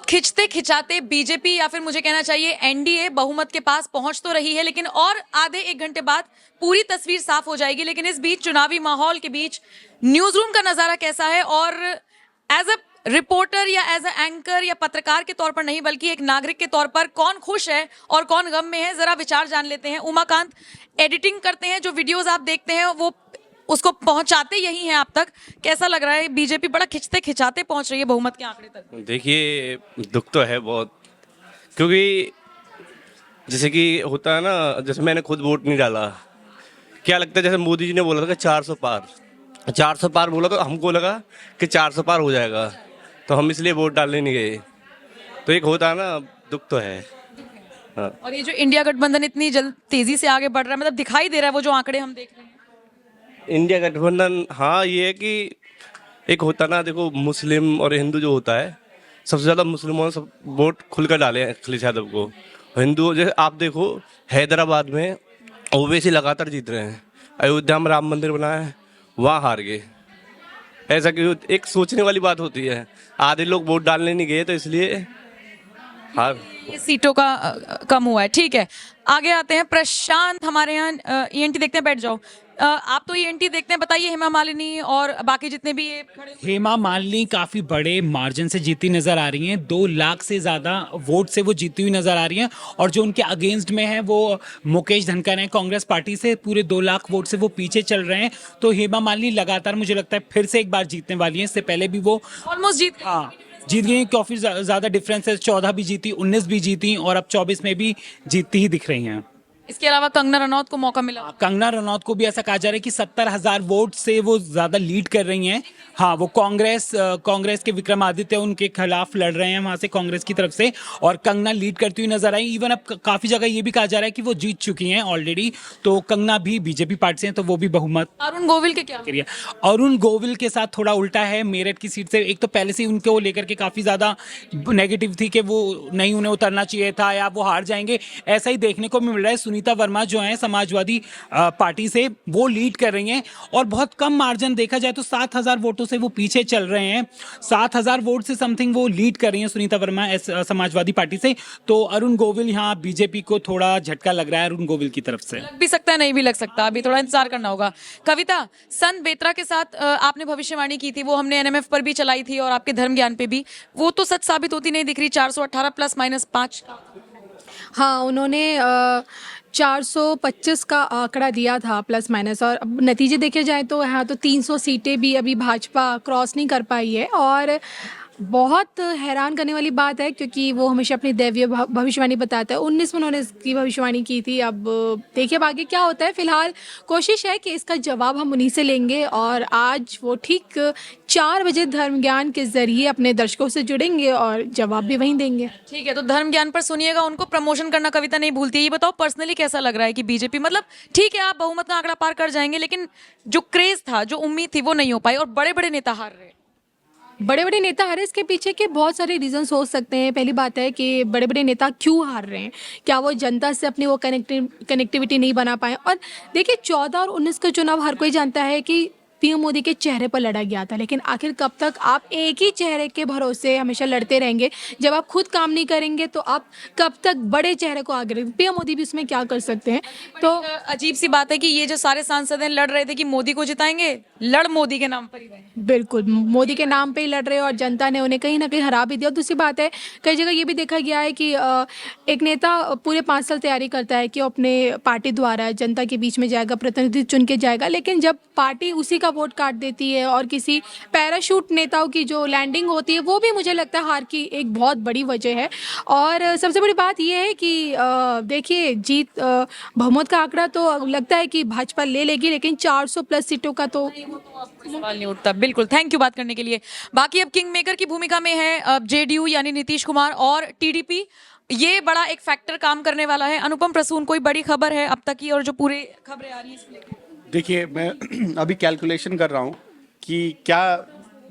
खिंचते खिंचाते BJP या फिर मुझे कहना चाहिए एनडीए बहुमत के पास पहुंच तो रही है, लेकिन और आधे एक घंटे बाद पूरी तस्वीर साफ हो जाएगी। लेकिन इस बीच चुनावी माहौल के बीच न्यूज रूम का नजारा कैसा है, और एज अ रिपोर्टर या एज अ एंकर या पत्रकार के तौर पर नहीं बल्कि एक नागरिक के तौर पर कौन खुश है और कौन गम में है, जरा विचार जान लेते हैं। उमाकांत एडिटिंग करते हैं, जो वीडियोस आप देखते हैं वो उसको पहुंचाते यही हैं आप तक। कैसा लग रहा है, बीजेपी बड़ा खिंचते खिंचाते पहुंच रही है बहुमत के आंकड़े तक? देखिए, दुख तो है बहुत, क्योंकि जैसे कि होता है ना, जैसे मैंने खुद वोट नहीं डाला। क्या लगता है, जैसे मोदी जी ने बोला था कि 400 पार, 400 पार बोला तो हमको लगा कि 400 पार हो जाएगा, तो हम इसलिए वोट डालने नहीं गए। तो एक होता है ना, दुख तो है। हाँ। और ये जो इंडिया गठबंधन इतनी जल्द तेजी से आगे बढ़ रहा है, मतलब दिखाई दे रहा है वो जो आंकड़े हम देख रहे हैं। इंडिया गठबंधन, हाँ, ये है कि एक होता ना, देखो मुस्लिम और हिंदू जो होता है, सबसे ज़्यादा मुस्लिमों ने सब वोट खुलकर डाले हैं अखिलेश यादव को। हिंदू जैसे आप देखो, हैदराबाद में ओवैसी लगातार जीत रहे हैं, अयोध्या में राम मंदिर बना है, वहाँ हार गए। ऐसा क्यों? एक सोचने वाली बात होती है, आधे लोग वोट डालने नहीं गए तो इसलिए हार। ये सीटों का कम हुआ है। ठीक है, आगे आते हैं। प्रशांत हमारे यहाँ ईएनटी देखते हैं, बैठ जाओ। आप तो ईएनटी देखते हैं, बताइए हेमा मालिनी और बाकी जितने भी ये खड़े हुए। हेमा मालिनी काफी बड़े मार्जिन से जीती नजर आ रही हैं, 2 लाख से ज्यादा वोट से वो जीती हुई नजर आ रही हैं। और जो उनके अगेंस्ट में है वो मुकेश धनखड़ हैं, कांग्रेस पार्टी से पूरे 2 लाख वोट से वो पीछे चल रहे हैं। तो हेमा मालिनी लगातार मुझे लगता है फिर से एक बार जीतने वाली हैं। इससे पहले भी वो ऑलमोस्ट जीत गए। हाँ जीत गई, काफी ज्यादा डिफरेंस है। 14 भी जीती, 19 भी जीती और अब 24 में भी जीतती ही दिख रही हैं। इसके अलावा कंगना रनौत को मौका मिला। कंगना रनौत को भी ऐसा कहा जा रहा है कि 70,000 वोट से वो ज्यादा लीड कर रही हैं। हाँ, वो कांग्रेस के विक्रमादित्य उनके खिलाफ लड़ रहे हैं वहां से, कांग्रेस की तरफ से, और कंगना लीड करती हुई नजर आई। इवन अब काफी जगह ये भी कहा जा रहा है कि वो जीत चुकी हैं ऑलरेडी। तो कंगना भी बीजेपी पार्टी से हैं, तो वो भी बहुमत। अरुण गोविल के क्या? अरुण गोविल के साथ थोड़ा उल्टा है। मेरठ की सीट से एक तो पहले से ही उनको लेकर के काफी ज्यादा नेगेटिव थी कि वो नहीं, उन्हें उतरना चाहिए था या वो हार जाएंगे। ऐसा ही देखने को मिल रहा है। सुनीता वर्मा जो है समाजवादी पार्टी से, वो लीड कर रही हैं और बहुत कम मार्जिन, देखा जाए तो 7,000 वोटों से वो पीछे चल रहे हैं। 7,000 वोट से समथिंग वो लीड कर रही हैं सुनीता वर्मा समाजवादी पार्टी से। तो अरुण गोविल, यहाँ बीजेपी को थोड़ा झटका लग रहा है अरुण गोविल की तरफ से। लग भी सकता है, नहीं भी लग सकता, अभी थोड़ा इंतजार करना होगा। कविता, संत बेत्रा के साथ आपने भविष्यवाणी की थी, वो हमने एनएमएफ पर भी चलाई थी और आपके धर्म ज्ञान पे भी, वो तो सच साबित होती नहीं दिख रही। 418 प्लस माइनस 5। हाँ, उन्होंने 425 का आंकड़ा दिया था प्लस माइनस, और अब नतीजे देखे जाए तो यहाँ तो 300 सीटें भी अभी भाजपा क्रॉस नहीं कर पाई है। और बहुत हैरान करने वाली बात है, क्योंकि वो हमेशा अपनी दैवीय भविष्यवाणी बताता है। 19 में उन्होंने इसकी भविष्यवाणी की थी। अब देखिए अब आगे क्या होता है। फिलहाल कोशिश है कि इसका जवाब हम उन्हीं से लेंगे, और आज वो ठीक 4 बजे धर्म ज्ञान के जरिए अपने दर्शकों से जुड़ेंगे और जवाब भी वहीं देंगे। ठीक है, तो धर्म ज्ञान पर सुनिएगा, उनको प्रमोशन करना कविता नहीं भूलती है। ये बताओ पर्सनली कैसा लग रहा है कि बीजेपी, मतलब ठीक है आप बहुमत का आंकड़ा पार कर जाएंगे, लेकिन जो क्रेज था, जो उम्मीद थी, वो नहीं हो पाई और बड़े बड़े नेता हार रहे। बड़े बड़े नेता हारे, इसके पीछे के बहुत सारे रीजंस हो सकते हैं। पहली बात है कि बड़े बड़े नेता क्यों हार रहे हैं, क्या वो जनता से अपनी वो कनेक्टिविटी नहीं बना पाए। और देखिए 14 और 19 का चुनाव हर कोई जानता है कि पीएम मोदी के चेहरे पर लड़ा गया था, लेकिन आखिर कब तक आप एक ही चेहरे के भरोसे हमेशा लड़ते रहेंगे? जब आप खुद काम नहीं करेंगे तो आप कब तक बड़े चेहरे को आगे रखेंगे? पीएम मोदी भी उसमें क्या कर सकते हैं? तो अजीब सी बात है कि ये जो सारे सांसद हैं लड़ रहे थे कि मोदी को जिताएंगे, लड़ मोदी के नाम पर ही रहे। बिल्कुल मोदी के नाम पे ही लड़ रहे हैं और जनता ने उन्हें कहीं ना कहीं हरा भी दिया। और दूसरी बात है, कई जगह ये भी देखा गया है कि एक नेता पूरे 5 साल तैयारी करता है कि वो अपने पार्टी द्वारा जनता के बीच में जाएगा, प्रतिनिधि चुन के जाएगा, लेकिन जब पार्टी उसी का वोट काट देती है और किसी पैराशूट नेताओं की जो लैंडिंग होती है, वो भी मुझे लगता है हार की एक बहुत बड़ी वजह है। और सबसे बड़ी बात यह है कि देखिए जीत बहुमत का आंकड़ा तो लगता है कि भाजपा ले लेगी, लेकिन 400 प्लस सीटों का तो सवाल नहीं उठता। बिल्कुल, थैंक यू बात करने के लिए। बाकी अब किंग मेकर की भूमिका में है जेडीयू यानी नीतीश कुमार और टीडीपी। ये बड़ा एक फैक्टर काम करने वाला है। अनुपम प्रसून, कोई बड़ी खबर है अब तक की और जो पूरे खबरें आ रही है इसको लेकर? देखिए, मैं अभी कैलकुलेशन कर रहा हूँ कि क्या,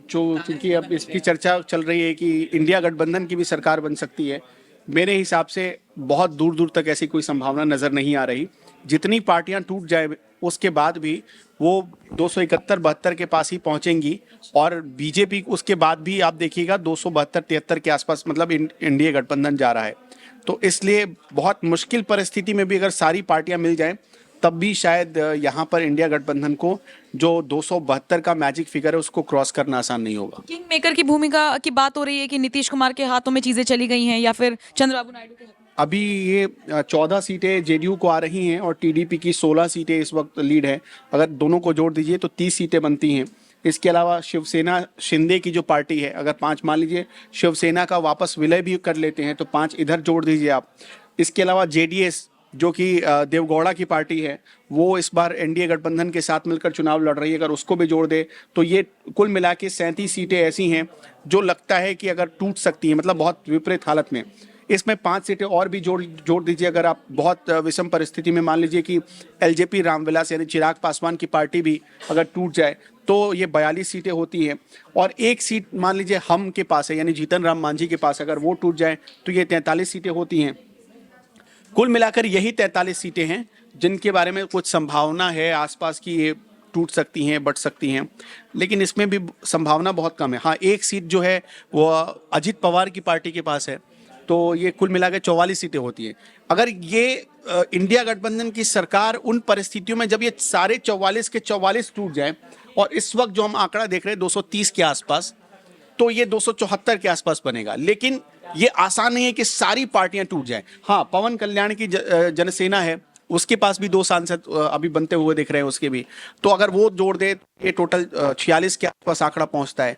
जो क्योंकि अब इसकी चर्चा चल रही है कि इंडिया गठबंधन की भी सरकार बन सकती है। मेरे हिसाब से बहुत दूर दूर तक ऐसी कोई संभावना नज़र नहीं आ रही। जितनी पार्टियां टूट जाए उसके बाद भी वो 271-72 के पास ही पहुंचेंगी, और बीजेपी उसके बाद भी आप देखिएगा 272-73 के आसपास, मतलब इंडिया गठबंधन जा रहा है। तो इसलिए बहुत मुश्किल परिस्थिति में भी अगर सारी पार्टियां मिल जाएं तब भी शायद यहाँ पर इंडिया गठबंधन को जो 272 का मैजिक फिगर है उसको क्रॉस करना आसान नहीं होगा। किंग मेकर की भूमिका की बात हो रही है कि नीतीश कुमार के हाथों में चीजें चली गई हैं या फिर चंद्रबाबू नायडू के हाथों में? अभी ये 14 सीटें जेडीयू को आ रही हैं और टीडीपी की 16 सीटें इस वक्त लीड है। अगर दोनों को जोड़ दीजिए तो 30 सीटें बनती हैं। इसके अलावा शिवसेना शिंदे की जो पार्टी है, अगर 5 मान लीजिए शिवसेना का वापस विलय भी कर लेते हैं तो 5 इधर जोड़ दीजिए आप। इसके अलावा जेडीएस जो कि देवगौड़ा की पार्टी है, वो इस बार एनडीए गठबंधन के साथ मिलकर चुनाव लड़ रही है, अगर उसको भी जोड़ दे तो ये कुल मिला के 37 सीटें ऐसी हैं जो लगता है कि अगर टूट सकती हैं, मतलब बहुत विपरीत हालत में। इसमें 5 सीटें और भी जोड़ दीजिए, अगर आप बहुत विषम परिस्थिति में मान लीजिए कि एलजेपी रामविलास यानी चिराग पासवान की पार्टी भी अगर टूट जाए तो ये 42 सीटें होती हैं, और एक सीट मान लीजिए हम के पास है यानी जीतन राम मांझी के पास, अगर वो टूट जाए तो ये 43 सीटें होती हैं। कुल मिलाकर यही 43 सीटें हैं जिनके बारे में कुछ संभावना है आसपास की ये टूट सकती हैं, बढ़ सकती हैं, लेकिन इसमें भी संभावना बहुत कम है। हाँ, एक सीट जो है वो अजित पवार की पार्टी के पास है, तो ये कुल मिलाकर 44 सीटें होती हैं। अगर ये इंडिया गठबंधन की सरकार उन परिस्थितियों में जब ये सारे 44 के 44 टूट जाए, और इस वक्त जो हम आंकड़ा देख रहे हैं 230 के आसपास, तो ये 274 के आसपास बनेगा। लेकिन ये आसान नहीं है कि सारी पार्टियां टूट जाएं। हाँ, पवन कल्याण की जनसेना है, उसके पास भी 2 सांसद अभी बनते हुए दिख रहे हैं उसके भी, तो अगर वो जोड़ दे ये टोटल 46 के आसपास आंकड़ा पहुंचता है।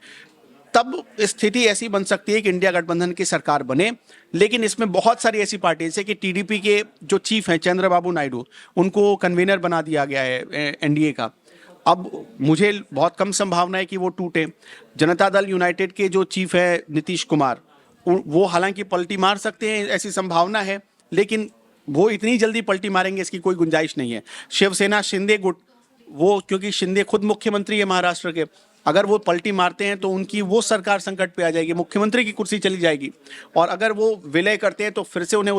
तब स्थिति ऐसी बन सकती है कि इंडिया गठबंधन की सरकार बने, लेकिन इसमें बहुत सारी ऐसी पार्टी जैसे कि टीडीपी के जो चीफ हैं चंद्रबाबू नायडू, उनको कन्वीनर बना दिया गया है एनडीए का। अब मुझे बहुत कम संभावना है कि वो टूटे। जनता दल यूनाइटेड के जो चीफ है नीतीश कुमार, वो हालांकि पलटी मार सकते हैं, ऐसी संभावना है, लेकिन वो इतनी जल्दी पलटी मारेंगे इसकी कोई गुंजाइश नहीं है। शिवसेना शिंदे गुट, वो क्योंकि शिंदे खुद मुख्यमंत्री है महाराष्ट्र के, अगर वो पलटी मारते हैं तो उनकी वो सरकार संकट पे आ जाएगी, मुख्यमंत्री की कुर्सी चली जाएगी। और अगर वो विलय करते हैं तो फिर से उन्हें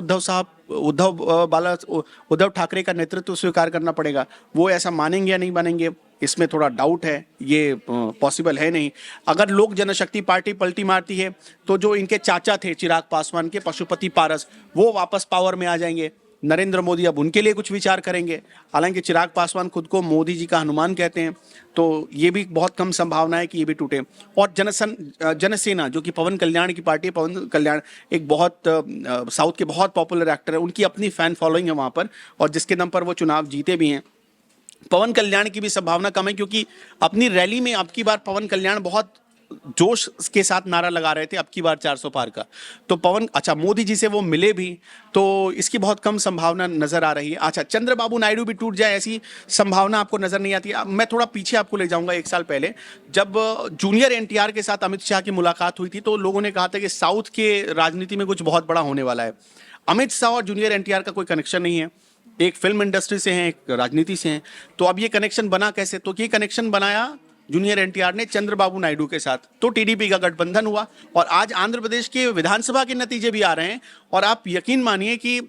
उद्धव ठाकरे का नेतृत्व स्वीकार करना पड़ेगा। वो ऐसा मानेंगे या नहीं मानेंगे, इसमें थोड़ा डाउट है, ये पॉसिबल है नहीं। अगर लोक जनशक्ति पार्टी पलटी मारती है तो जो इनके चाचा थे चिराग पासवान के, पशुपति पारस, वो वापस पावर में आ जाएंगे। नरेंद्र मोदी अब उनके लिए कुछ विचार करेंगे, हालांकि चिराग पासवान खुद को मोदी जी का हनुमान कहते हैं, तो ये भी बहुत कम संभावना है कि ये भी टूटे। और जनसेना जो कि पवन कल्याण की पार्टी है, पवन कल्याण एक बहुत साउथ के बहुत पॉपुलर एक्टर है, उनकी अपनी फैन फॉलोइंग है वहाँ पर, और जिसके दम पर वो चुनाव जीते भी हैं। पवन कल्याण की भी संभावना कम है, क्योंकि अपनी रैली में अब की बार पवन कल्याण बहुत जोश के साथ नारा लगा रहे थे अब की बार 400 पार का। तो मोदी जी से वो मिले भी, तो इसकी बहुत कम संभावना नजर आ रही है। अच्छा, चंद्रबाबू नायडू भी टूट जाए ऐसी संभावना आपको नजर नहीं आती। मैं थोड़ा पीछे आपको ले जाऊंगा, 1 साल पहले जब जूनियर एनटीआर के साथ अमित शाह की मुलाकात हुई थी तो लोगों ने कहा था कि साउथ के राजनीति में कुछ बहुत बड़ा होने वाला है। अमित शाह और जूनियर एनटीआर का कोई कनेक्शन नहीं है, एक फिल्म इंडस्ट्री से हैं, एक राजनीति से हैं। तो अब ये कनेक्शन बना कैसे? तो ये कनेक्शन बनाया जूनियर एनटीआर ने चंद्रबाबू नायडू के साथ, तो टीडीपी का गठबंधन हुआ। और आज आंध्र प्रदेश के विधानसभा के नतीजे भी आ रहे हैं, और आप यकीन मानिए कि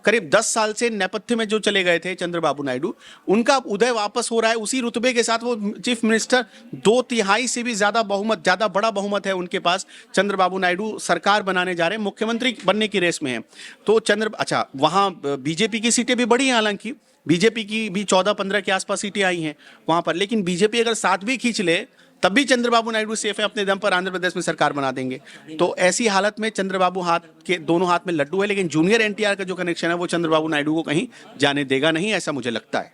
करीब 10 साल से नेपथ्य में जो चले गए थे चंद्रबाबू नायडू, उनका उदय वापस हो रहा है उसी रुतबे के साथ। वो चीफ मिनिस्टर 2/3 से भी ज्यादा बड़ा बहुमत है उनके पास। चंद्रबाबू नायडू सरकार बनाने जा रहे हैं, मुख्यमंत्री बनने की रेस में है। तो वहाँ बीजेपी की सीटें भी बढ़ी हैं, हालांकि बीजेपी की भी 14-15 के आसपास सीटें आई हैं वहां पर, लेकिन बीजेपी अगर 7 भी खींच ले तब भी चंद्रबाबू नायडू सेफ है, अपने दम पर आंध्र प्रदेश में सरकार बना देंगे। तो ऐसी हालत में चंद्रबाबू दोनों हाथ में लड्डू है, लेकिन जूनियर एनटीआर का जो कनेक्शन है वो चंद्रबाबू नायडू को कहीं जाने देगा नहीं, ऐसा मुझे लगता है।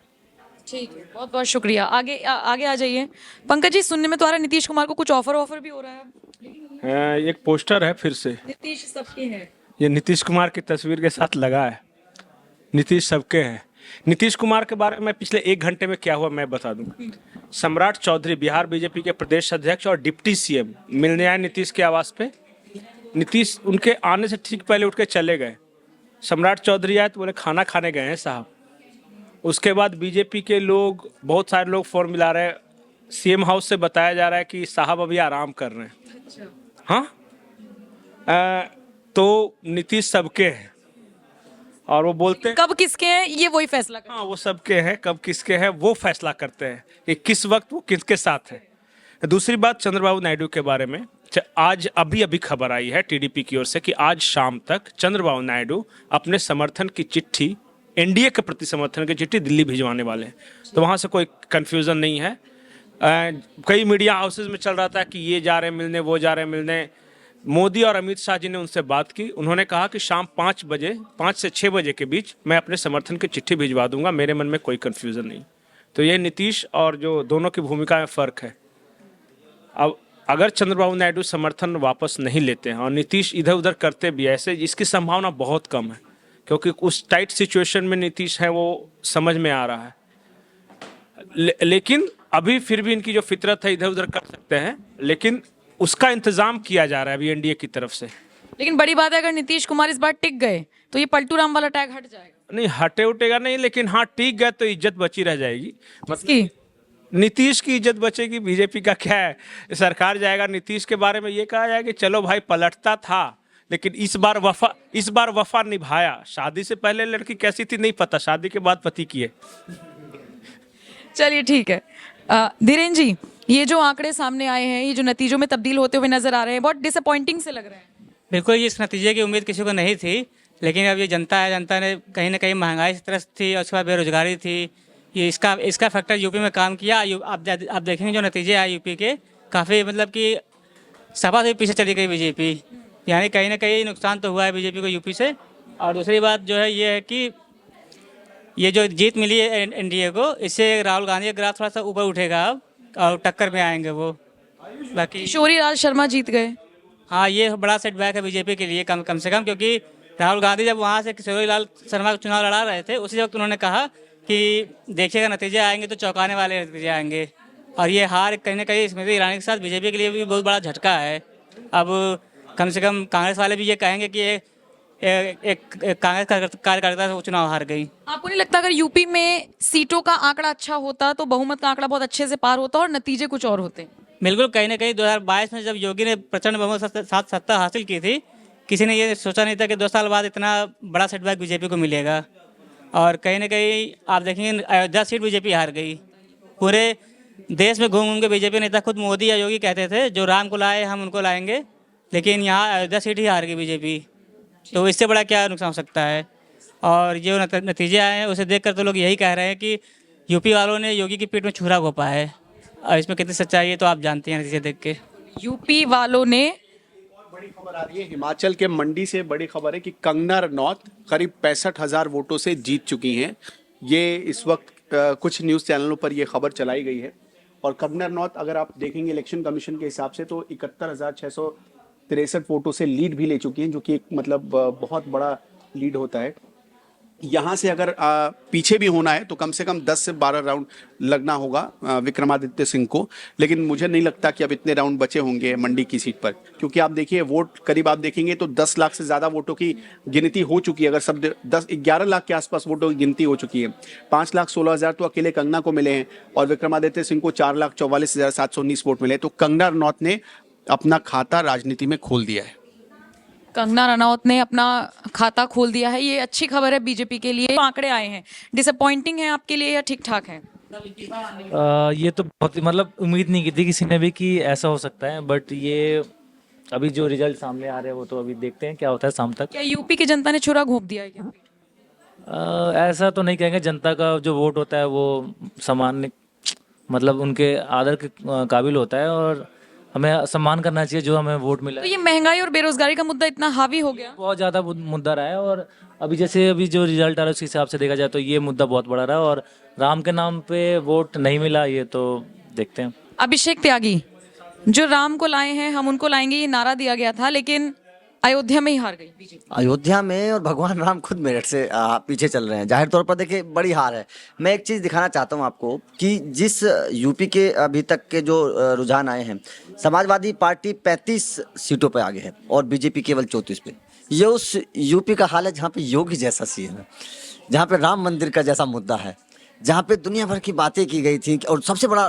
ठीक है, बहुत बहुत शुक्रिया। आगे आ जाइए। पंकज जी, सुनने में तो आ रहा है नीतीश कुमार को कुछ ऑफर भी हो रहा है। एक पोस्टर है फिर से, नीतीश सबके हैं, ये नीतीश कुमार की तस्वीर के साथ लगा है, नीतीश सबके हैं। नीतीश कुमार के बारे में पिछले 1 घंटे में क्या हुआ मैं बता दूं। सम्राट चौधरी बिहार बीजेपी के प्रदेश अध्यक्ष और डिप्टी सीएम मिलने आए नीतीश के आवास पे। नीतीश उनके आने से ठीक पहले उठ के चले गए। सम्राट चौधरी आए तो बोले खाना खाने गए हैं साहब। उसके बाद बीजेपी के लोग, बहुत सारे लोग फोन मिला रहे हैं, सीएम हाउस से बताया जा रहा है कि साहब अभी आराम कर रहे हैं। हाँ, तो नीतीश सबके हैं। और वो बोलते हैं कब किसके हैं ये वही फैसला करें। हाँ वो सबके हैं, कब किसके हैं वो फैसला करते हैं कि किस वक्त वो किसके साथ है। दूसरी बात चंद्रबाबू नायडू के बारे में, आज अभी अभी खबर आई है टीडीपी की ओर से कि आज शाम तक चंद्रबाबू नायडू अपने समर्थन की चिट्ठी, एनडीए के प्रति समर्थन की चिट्ठी दिल्ली भिजवाने वाले हैं। तो वहाँ से कोई कन्फ्यूज़न नहीं है। कई मीडिया हाउसेज में चल रहा था कि ये जा रहे हैं मिलने, वो जा रहे हैं मिलने। मोदी और अमित शाह जी ने उनसे बात की, उन्होंने कहा कि शाम 5 से 6 बजे के बीच मैं अपने समर्थन की चिट्ठी भिजवा दूंगा, मेरे मन में कोई कन्फ्यूज़न नहीं। तो ये नीतीश और जो दोनों की भूमिका में फ़र्क है। अब अगर चंद्रबाबू नायडू समर्थन वापस नहीं लेते हैं और नीतीश इधर उधर करते भी ऐसे, इसकी संभावना बहुत कम है, क्योंकि उस टाइट सिचुएशन में नीतीश है वो समझ में आ रहा है। लेकिन अभी फिर भी इनकी जो फितरत है इधर उधर कर सकते हैं, लेकिन उसका इंतजाम किया जा रहा है अभी एनडीए की तरफ से। लेकिन बड़ी बात है अगर नीतीश कुमार इस बार टिक गए तो ये पलटू राम वाला टैग हट जाएगा। नहीं हटे उठेगा नहीं, लेकिन हाँ टिक गए तो इज्जत बची रह जाएगी। इसकी नीतीश की इज्जत बचेगी, बीजेपी का क्या है, सरकार जाएगा। नीतीश के बारे में ये कहा जाए कि चलो भाई पलटता था, लेकिन इस बार वफा निभाया। शादी से पहले लड़की कैसी थी नहीं पता, शादी के बाद पति की है। चलिए ठीक है। धीरेन जी, ये जो आंकड़े सामने आए हैं, ये जो नतीजों में तब्दील होते हुए नजर आ रहे हैं, बहुत डिसअपॉइंटिंग से लग रहे हैं। बिल्कुल, इस नतीजे की उम्मीद किसी को नहीं थी, लेकिन अब ये जनता है, जनता ने कहीं ना कहीं महंगाई से त्रस्त थी और उसके बाद बेरोजगारी थी। ये इसका फैक्टर यूपी में काम किया। आप देखेंगे जो नतीजे आए यूपी के, काफ़ी मतलब कि सभा से पीछे चली गई बीजेपी, यानी कहीं ना कहीं नुकसान तो हुआ है बीजेपी को यूपी से। और दूसरी बात जो है ये है कि ये जो जीत मिली है एनडीए को, इससे राहुल गांधी का ग्राफ थोड़ा सा ऊपर उठेगा अब और टक्कर में आएंगे वो। बाकी किशोरी लाल शर्मा जीत गए। हाँ, ये बड़ा सेटबैक है बीजेपी के लिए कम से कम, क्योंकि राहुल गांधी जब वहाँ से किशोरी लाल शर्मा का चुनाव लड़ा रहे थे, उसी वक्त उन्होंने कहा कि देखिएगा नतीजे आएंगे तो चौंकाने वाले नतीजे आएंगे। और ये हार कहीं ना कहीं स्मृति ईरानी के साथ बीजेपी के लिए भी बहुत बड़ा झटका है। अब कम से कम कांग्रेस वाले भी ये कहेंगे कि एक कांग्रेस कार्यकर्ता से वो चुनाव हार गई। आपको नहीं लगता अगर यूपी में सीटों का आंकड़ा अच्छा होता तो बहुमत का आंकड़ा बहुत अच्छे से पार होता और नतीजे कुछ और होते? बिल्कुल, कहीं ना कहीं 2022 में जब योगी ने प्रचंड बहुमत के साथ सत्ता हासिल की थी, किसी ने ये सोचा नहीं था कि 2 साल बाद इतना बड़ा सेटबैक बीजेपी को मिलेगा। और कहीं ना कहीं आप देखेंगे अयोध्या सीट बीजेपी हार गई। पूरे देश में घूम घूम के बीजेपी नेता, खुद मोदी या योगी कहते थे जो राम को लाए हम उनको लाएंगे, लेकिन यहाँ अयोध्या सीट ही हार गई बीजेपी। तो इससे बड़ा क्या नुकसान हो सकता है? और जो नतीजे आए हैं उसे देखकर तो लोग यही कह रहे हैं कि यूपी वालों ने योगी की पीठ में छुरा घोंपा है। और इसमें कितनी सच्चाई है तो आप जानते हैं नतीजे देख के। यूपी वालों ने बड़ी खबर आ रही है हिमाचल के मंडी से। बड़ी खबर है कि कंगना रनौत करीब 65,000 वोटों से जीत चुकी हैं। ये इस वक्त कुछ न्यूज़ चैनलों पर यह खबर चलाई गई है। और कंगना रनौत अगर आप देखेंगे इलेक्शन कमीशन के हिसाब से तो 71,663 वोटों से लीड भी ले चुकी हैं, जो कि एक मतलब बहुत बड़ा लीड होता है। यहाँ से अगर पीछे भी होना है तो कम से कम 10 से 12 राउंड लगना होगा विक्रमादित्य सिंह को। लेकिन मुझे नहीं लगता कि अब इतने राउंड बचे होंगे मंडी की सीट पर, क्योंकि आप देखिए वोट करीब आप देखेंगे तो 10 लाख से ज़्यादा वोटों की गिनती हो चुकी है। अगर सब 11 लाख के आसपास वोटों की गिनती हो चुकी है। 5,16,000 तो अकेले कंगना को मिले हैं और विक्रमादित्य सिंह को 4,44,719 वोट मिले। तो कंगना रनौत ने अपना खाता राजनीति में खोल दिया है। कंगना रनौत ने अपना खाता खोल दिया है, ये अच्छी खबर है बीजेपी के लिए। आंकड़े आए हैं, डिसअपॉइंटिंग है आपके लिए या ठीक ठाक है? ये तो बहुत मतलब उम्मीद नहीं की थी किसी ने भी कि ऐसा हो सकता है, बट ये अभी जो रिजल्ट सामने आ रहे हैं वो तो अभी देखते हैं क्या होता है शाम तक। क्या यूपी की जनता ने छुरा घोंप दिया है क्या? ऐसा तो नहीं कहेंगे, जनता का जो वोट होता है वो सामान्य मतलब उनके आदर के काबिल होता है और हमें सम्मान करना चाहिए जो हमें वोट मिला तो है। ये महंगाई और बेरोजगारी का मुद्दा इतना हावी हो गया। बहुत ज़्यादा मुद्दा रहा है और अभी जैसे अभी जो रिजल्ट आ रहा है उस हिसाब से देखा जाए तो ये मुद्दा बहुत बड़ा रहा है और राम के नाम पे वोट नहीं मिला, ये तो देखते हैं। अभिषेक त्यागी, जो राम को लाए हैं हम उनको लाएंगे, ये नारा दिया गया था, लेकिन अयोध्या में ही हार गई बीजेपी। अयोध्या में और भगवान राम खुद मेरठ से पीछे चल रहे हैं। जाहिर तौर पर देखिए बड़ी हार है। मैं एक चीज़ दिखाना चाहता हूं आपको कि जिस यूपी के अभी तक के जो रुझान आए हैं, समाजवादी पार्टी 35 सीटों पर आगे है और बीजेपी केवल 34 पे। ये उस यूपी का हाल है जहाँ पे योगी जैसा सीएम है, जहाँ पे राम मंदिर का जैसा मुद्दा है, जहाँ पे दुनिया भर की बातें की गई थी और सबसे बड़ा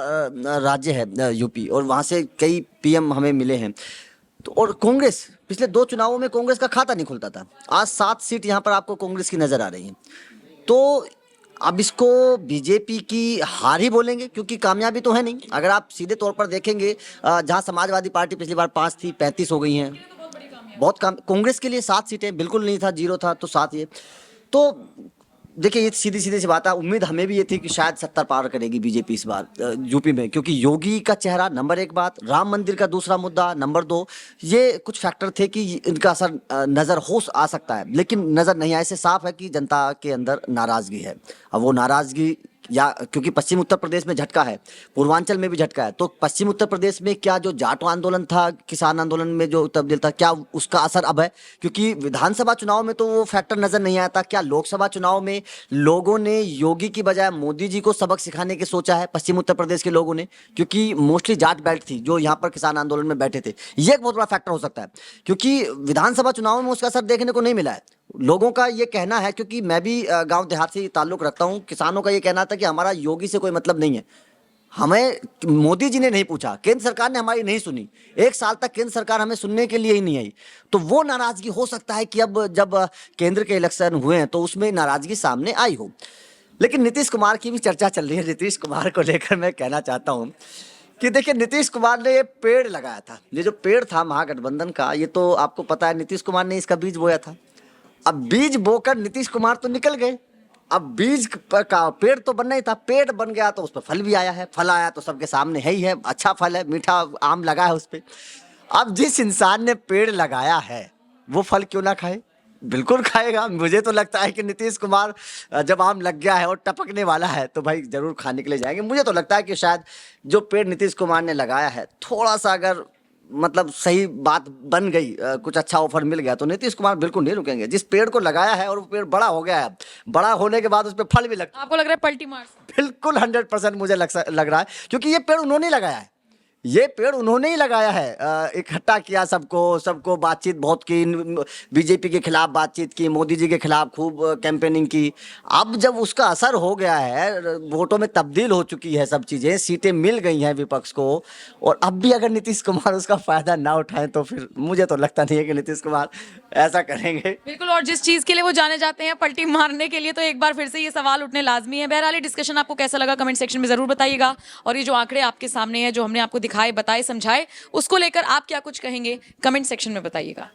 राज्य है यूपी और वहाँ से कई पीएम हमें मिले हैं। तो और कांग्रेस पिछले 2 चुनावों में कांग्रेस का खाता नहीं खुलता था, आज 7 सीट यहाँ पर आपको कांग्रेस की नजर आ रही है। तो अब इसको बीजेपी की हार ही बोलेंगे, क्योंकि कामयाबी तो है नहीं। अगर आप सीधे तौर पर देखेंगे, जहाँ समाजवादी पार्टी पिछली बार 5 थी, 35 हो गई हैं, बहुत कम। कांग्रेस के लिए 7 सीटें बिल्कुल नहीं था, 0 था, तो 7 ये। तो देखिए, ये सीधी सीधी सी बात है। उम्मीद हमें भी ये थी कि शायद 70 पार करेगी बीजेपी इस बार यूपी में, क्योंकि योगी का चेहरा नंबर 1 बात, राम मंदिर का दूसरा मुद्दा नंबर 2, ये कुछ फैक्टर थे कि इनका असर नजर हो आ सकता है, लेकिन नजर नहीं आया। इससे साफ है कि जनता के अंदर नाराजगी है। अब वो नाराजगी, या क्योंकि पश्चिम उत्तर प्रदेश में झटका है, पूर्वांचल में भी झटका है, तो पश्चिम उत्तर प्रदेश में क्या जो जाटो आंदोलन था, किसान आंदोलन में जो तब्दील था, क्या उसका असर अब है? क्योंकि विधानसभा चुनाव में तो वो फैक्टर नजर नहीं आया था। क्या लोकसभा चुनाव में लोगों ने योगी की बजाय मोदी जी को सबक सिखाने की सोचा है पश्चिम उत्तर प्रदेश के लोगों ने? क्योंकि मोस्टली जाट बेल्ट थी जो यहाँ पर किसान आंदोलन में बैठे थे। ये एक बहुत बड़ा फैक्टर हो सकता है, क्योंकि विधानसभा चुनाव में उसका असर देखने को नहीं मिला है। लोगों का ये कहना है, क्योंकि मैं भी गांव देहात से ताल्लुक रखता हूं, किसानों का ये कहना था कि हमारा योगी से कोई मतलब नहीं है, हमें मोदी जी ने नहीं पूछा, केंद्र सरकार ने हमारी नहीं सुनी, 1 साल तक केंद्र सरकार हमें सुनने के लिए ही नहीं आई। तो वो नाराजगी हो सकता है कि अब जब केंद्र के इलेक्शन हुए हैं तो उसमें नाराजगी सामने आई हो। लेकिन नीतीश कुमार की भी चर्चा चल रही है। नीतीश कुमार को लेकर मैं कहना चाहता हूँ कि देखिए, नीतीश कुमार ने ये पेड़ लगाया था, ये जो पेड़ था महागठबंधन का, ये तो आपको पता है नीतीश कुमार ने इसका बीज बोया था। अब बीज बोकर नीतीश कुमार तो निकल गए, अब बीज का पेड़ तो बनना ही था, पेड़ बन गया तो उस पर फल भी आया है, फल आया तो सबके सामने है ही है, अच्छा फल है, मीठा आम लगा है उस पर। अब जिस इंसान ने पेड़ लगाया है वो फल क्यों ना खाए? बिल्कुल खाएगा। मुझे तो लगता है कि नीतीश कुमार जब आम लग गया है और टपकने वाला है तो भाई जरूर खाने के लिए जाएंगे। मुझे तो लगता है कि शायद जो पेड़ नीतीश कुमार ने लगाया है, थोड़ा सा अगर मतलब सही बात बन गई, कुछ अच्छा ऑफर मिल गया तो नीतीश कुमार बिल्कुल नहीं रुकेंगे। जिस पेड़ को लगाया है और वो पेड़ बड़ा हो गया है, बड़ा होने के बाद उस पर फल भी लगता है। आपको लग रहा है पलटी मार? बिल्कुल 100% मुझे लग रहा है, क्योंकि ये पेड़ उन्होंने लगाया है, ये पेड़ उन्होंने ही लगाया है। इकट्ठा किया सबको बातचीत बहुत की, बीजेपी के खिलाफ बातचीत की, मोदी जी के खिलाफ खूब कैंपेनिंग की। अब जब उसका असर हो गया है, वोटों में तब्दील हो चुकी है सब चीज़ें, सीटें मिल गई हैं विपक्ष को, और अब भी अगर नीतीश कुमार उसका फ़ायदा ना उठाएं तो फिर मुझे तो लगता नहीं है कि नीतीश कुमार ऐसा करेंगे। बिल्कुल, और जिस चीज के लिए वो जाने जाते हैं पलटी मारने के लिए, तो एक बार फिर से ये सवाल उठने लाजमी है। बहरहाल डिस्कशन आपको कैसा लगा कमेंट सेक्शन में जरूर बताइएगा, और ये जो आंकड़े आपके सामने हैं, जो हमने आपको दिखाए, बताए, समझाए, उसको लेकर आप क्या कुछ कहेंगे कमेंट सेक्शन में बताइएगा।